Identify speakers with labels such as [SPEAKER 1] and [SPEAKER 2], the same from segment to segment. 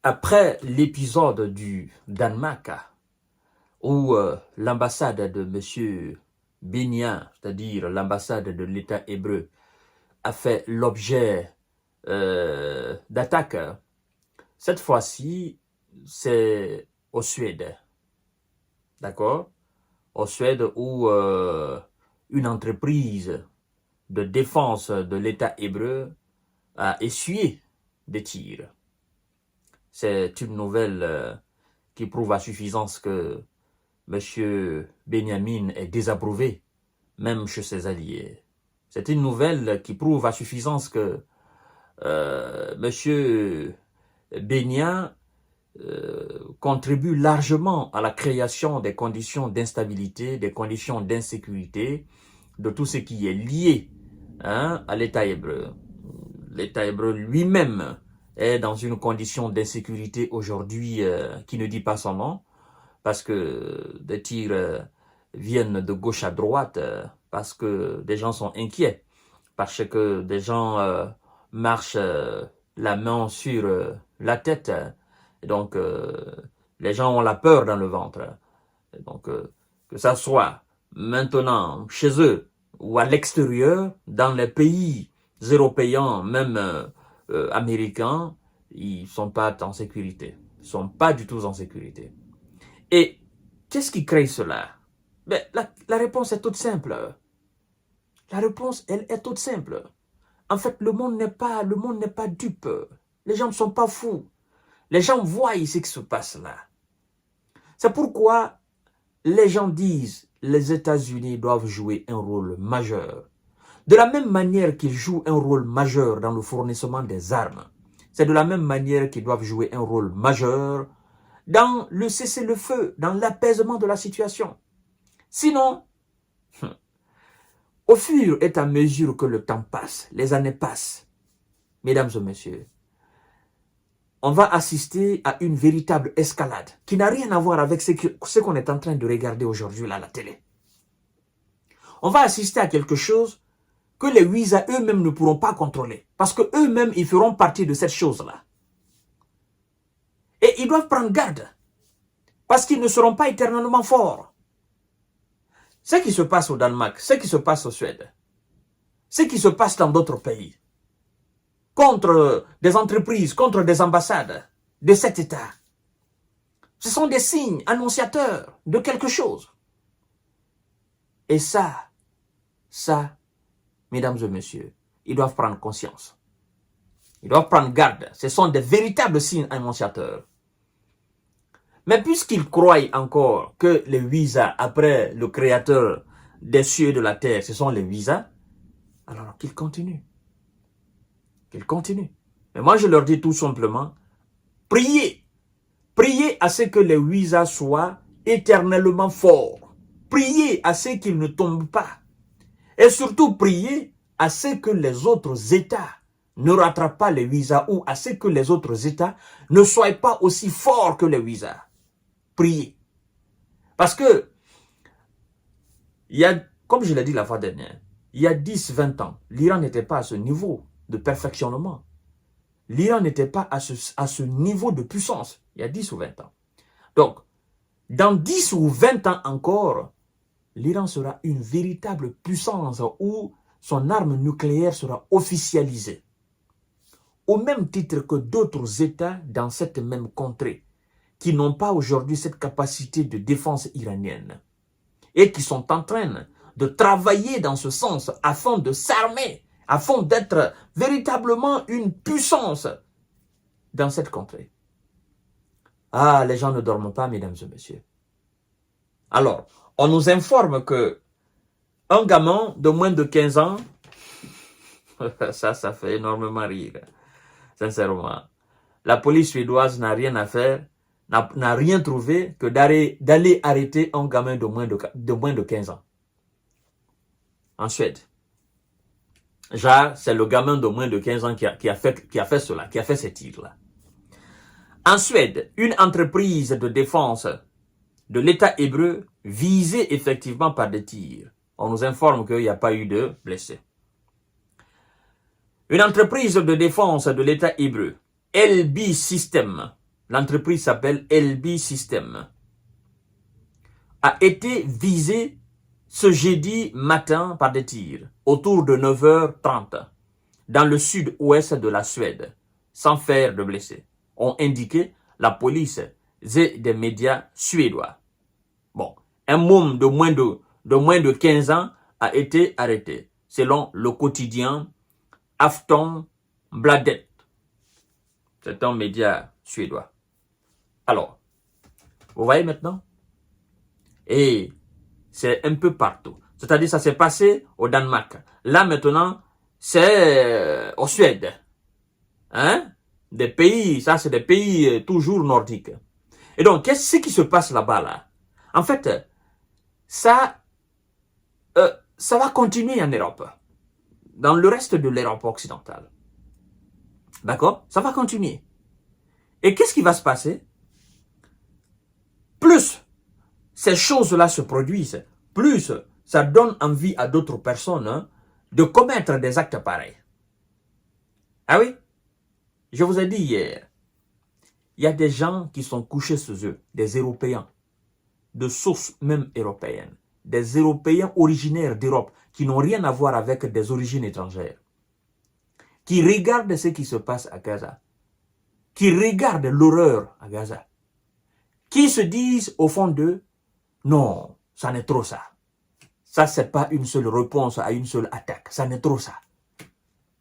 [SPEAKER 1] Après l'épisode du Danemark, où l'ambassade de M. Benyan, c'est-à-dire l'ambassade de l'État hébreu, a fait l'objet d'attaques, cette fois-ci, c'est au Suède. D'accord? Au Suède où une entreprise de défense de l'État hébreu a essuyé des tirs. C'est une nouvelle qui prouve à suffisance que M. Benjamin est désapprouvé, même chez ses alliés. C'est une nouvelle qui prouve à suffisance que M. Benyan contribue largement à la création des conditions d'instabilité, des conditions d'insécurité, de tout ce qui est lié à l'État hébreu. L'État hébreu lui-même est dans une condition d'insécurité aujourd'hui qui ne dit pas son nom, parce que des tirs viennent de gauche à droite, parce que des gens sont inquiets, parce que des gens marchent la main sur la tête, et donc les gens ont la peur dans le ventre. Et donc que ça soit maintenant chez eux ou à l'extérieur, dans les pays européens, même américains, ils ne sont pas en sécurité. Ils ne sont pas du tout en sécurité. Et qu'est-ce qui crée cela? Ben, la réponse est toute simple. La réponse, elle est toute simple. En fait, le monde n'est pas dupe. Les gens ne sont pas fous. Les gens voient ce qui se passe là. C'est pourquoi les gens disent les États-Unis doivent jouer un rôle majeur. De la même manière qu'ils jouent un rôle majeur dans le fournissement des armes, c'est de la même manière qu'ils doivent jouer un rôle majeur dans le cessez-le-feu, dans l'apaisement de la situation. Sinon, au fur et à mesure que le temps passe, les années passent, mesdames et messieurs, on va assister à une véritable escalade qui n'a rien à voir avec ce qu'on est en train de regarder aujourd'hui là à la télé. On va assister à quelque chose que les Ouïsa eux-mêmes ne pourront pas contrôler. Parce qu'eux-mêmes, ils feront partie de cette chose-là. Et ils doivent prendre garde. Parce qu'ils ne seront pas éternellement forts. Ce qui se passe au Danemark, ce qui se passe au Suède, ce qui se passe dans d'autres pays, contre des entreprises, contre des ambassades de cet État, ce sont des signes annonciateurs de quelque chose. Et ça, mesdames et messieurs, ils doivent prendre conscience. Ils doivent prendre garde. Ce sont des véritables signes annonciateurs. Mais puisqu'ils croient encore que les Ouïsa, après le créateur des cieux et de la terre, ce sont les Ouïsa, alors qu'ils continuent. Qu'ils continuent. Mais moi, je leur dis tout simplement, priez. Priez à ce que les Ouïsa soient éternellement forts. Priez à ce qu'ils ne tombent pas. Et surtout, priez à ce que les autres États ne rattrapent pas les Ouïsa ou à ce que les autres États ne soient pas aussi forts que les Ouïsa. Priez. Parce que, comme je l'ai dit la fois dernière, il y a 10-20 ans, l'Iran n'était pas à ce niveau de perfectionnement. L'Iran n'était pas à ce niveau de puissance, il y a 10 ou 20 ans. Donc, dans 10 ou 20 ans encore, l'Iran sera une véritable puissance où son arme nucléaire sera officialisée. Au même titre que d'autres États dans cette même contrée, qui n'ont pas aujourd'hui cette capacité de défense iranienne et qui sont en train de travailler dans ce sens afin de s'armer, afin d'être véritablement une puissance dans cette contrée. Ah, les gens ne dorment pas, mesdames et messieurs. Alors, on nous informe que un gamin de moins de 15 ans, ça fait énormément rire, sincèrement. La police suédoise n'a rien à faire, n'a rien trouvé que d'aller arrêter un gamin de moins de 15 ans. En Suède. Genre, c'est le gamin de moins de 15 ans qui a fait cela, qui a fait ces tirs-là. En Suède, une entreprise de défense de l'État hébreu visée effectivement par des tirs. On nous informe qu'il n'y a pas eu de blessés. Une entreprise de défense de l'État hébreu, LB System, l'entreprise s'appelle LB System, a été visée ce jeudi matin par des tirs, autour de 9h30, dans le sud-ouest de la Suède, sans faire de blessés, ont indiqué la police et des médias suédois. Bon, un homme de moins de 15 ans a été arrêté, selon le quotidien Aftonbladet. C'est un média suédois. Alors, vous voyez maintenant? Et c'est un peu partout. C'est-à-dire, ça s'est passé au Danemark. Là, maintenant, c'est au Suède. Hein? Des pays, ça, c'est des pays toujours nordiques. Et donc, qu'est-ce qui se passe là-bas, là? En fait, ça va continuer en Europe. Dans le reste de l'Europe occidentale. D'accord? Ça va continuer. Et qu'est-ce qui va se passer? Plus ces choses-là se produisent, plus ça donne envie à d'autres personnes de commettre des actes pareils. Ah oui? Je vous ai dit hier, il y a des gens qui sont couchés sous eux, des Européens, de source même européenne, des Européens originaires d'Europe, qui n'ont rien à voir avec des origines étrangères, qui regardent ce qui se passe à Gaza, qui regardent l'horreur à Gaza, qui se disent au fond d'eux, non, ça n'est trop ça. Ça, c'est pas une seule réponse à une seule attaque. Ça n'est trop ça.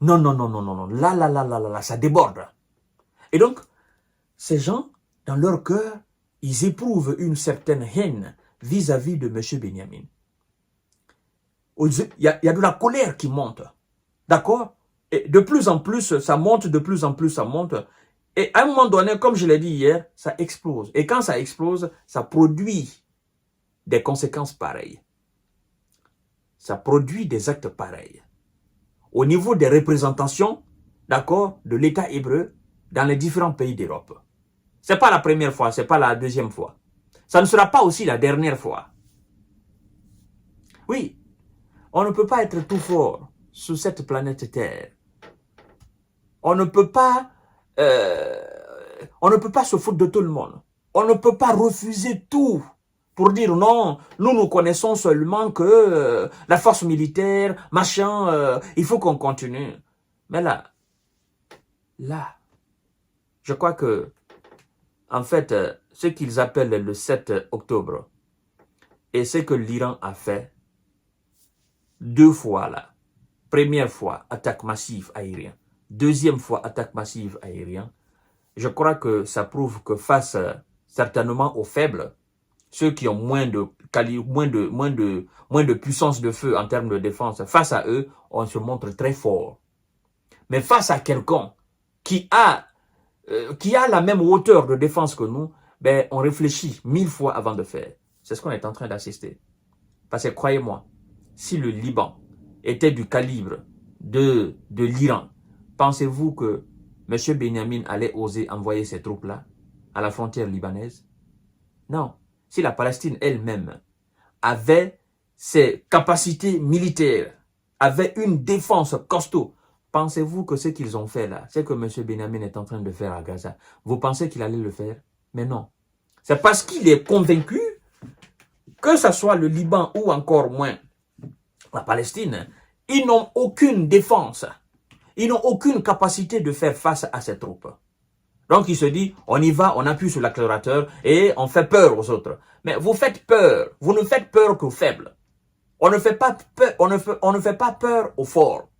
[SPEAKER 1] Non, non, non, non, non, non. Là, ça déborde. Et donc, ces gens, dans leur cœur, ils éprouvent une certaine haine vis-à-vis de M. Benyamin. Il y a de la colère qui monte. D'accord? Et de plus en plus, ça monte, de plus en plus, ça monte. Et à un moment donné, comme je l'ai dit hier, ça explose. Et quand ça explose, ça produit des conséquences pareilles. Ça produit des actes pareils. Au niveau des représentations, d'accord, de l'État hébreu dans les différents pays d'Europe. C'est pas la première fois, c'est pas la deuxième fois. Ça ne sera pas aussi la dernière fois. Oui, on ne peut pas être tout fort sur cette planète Terre. On ne peut pas se foutre de tout le monde. On ne peut pas refuser tout pour dire non, nous connaissons seulement que la force militaire, machin, il faut qu'on continue. Mais là, je crois que, en fait, ce qu'ils appellent le 7 octobre, et ce que l'Iran a fait, 2 fois là. Première fois, attaque massive aérienne. Deuxième fois, attaque massive aérienne. Je crois que ça prouve que face certainement aux faibles, ceux qui ont moins de puissance de feu en termes de défense, face à eux, on se montre très fort. Mais face à quelqu'un qui a la même hauteur de défense que nous, ben, on réfléchit 1000 fois avant de faire. C'est ce qu'on est en train d'assister. Parce que croyez-moi, si le Liban était du calibre de l'Iran, pensez-vous que M. Benyamin allait oser envoyer ses troupes-là à la frontière libanaise? Non. Si la Palestine elle-même avait ses capacités militaires, avait une défense costaud, pensez-vous que ce qu'ils ont fait là, c'est que M. Benyamin est en train de faire à Gaza, vous pensez qu'il allait le faire? Mais non. C'est parce qu'il est convaincu que ce soit le Liban ou encore moins la Palestine, ils n'ont aucune défense. Ils n'ont aucune capacité de faire face à ces troupes. Donc il se dit, on y va, on appuie sur l'accélérateur et on fait peur aux autres. Mais vous faites peur, vous ne faites peur qu'aux faibles. On ne fait pas peur, on ne fait pas peur aux forts.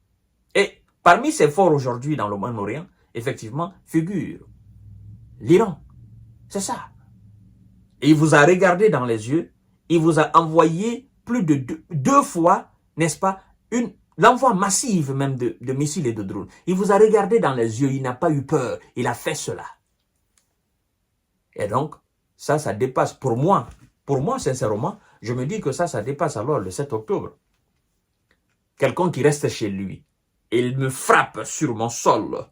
[SPEAKER 1] Et parmi ces forts aujourd'hui dans le Moyen-Orient, effectivement, figure l'Iran. C'est ça. Et il vous a regardé dans les yeux, il vous a envoyé plus de deux fois, n'est-ce pas, l'envoi massif même de missiles et de drones. Il vous a regardé dans les yeux, il n'a pas eu peur, il a fait cela. Et donc, ça dépasse pour moi, sincèrement, je me dis que ça dépasse alors le 7 octobre. Quelqu'un qui reste chez lui, et il me frappe sur mon sol.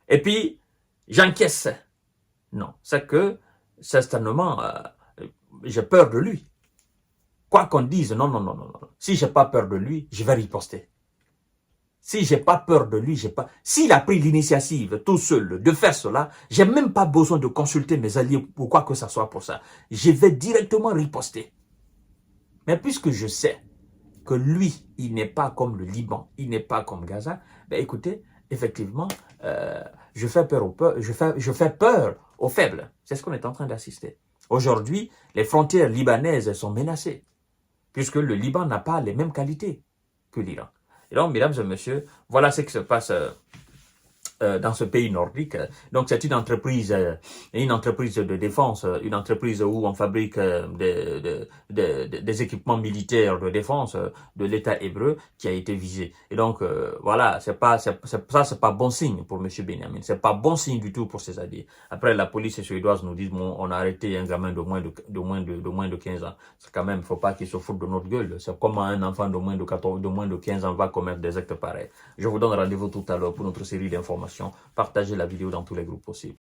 [SPEAKER 1] Et puis, j'encaisse. Non, c'est que, certainement, j'ai peur de lui. Quoi qu'on dise, non. Si je n'ai pas peur de lui, je vais riposter. Si j'ai pas peur de lui, s'il a pris l'initiative tout seul de faire cela, j'ai même pas besoin de consulter mes alliés ou quoi que ce soit pour ça. Je vais directement riposter. Mais puisque je sais que lui, il n'est pas comme le Liban, il n'est pas comme Gaza, ben écoutez, effectivement, je fais peur aux faibles. C'est ce qu'on est en train d'assister. Aujourd'hui, les frontières libanaises sont menacées, puisque le Liban n'a pas les mêmes qualités que l'Iran. Et donc, mesdames et messieurs, voilà ce qui se passe dans ce pays nordique. Donc, c'est une entreprise de défense, une entreprise où on fabrique des équipements militaires de défense de l'État hébreu qui a été visé. Et donc, voilà, c'est pas bon signe pour M. Benjamin. C'est pas bon signe du tout pour ses alliés. Après, la police suédoise nous dit, bon, on a arrêté un gamin de moins de 15 ans. C'est quand même, faut pas qu'il se foute de notre gueule. C'est comment un enfant de moins de 15 ans va commettre des actes pareils. Je vous donne rendez-vous tout à l'heure pour notre série d'informations. Partagez la vidéo dans tous les groupes possibles.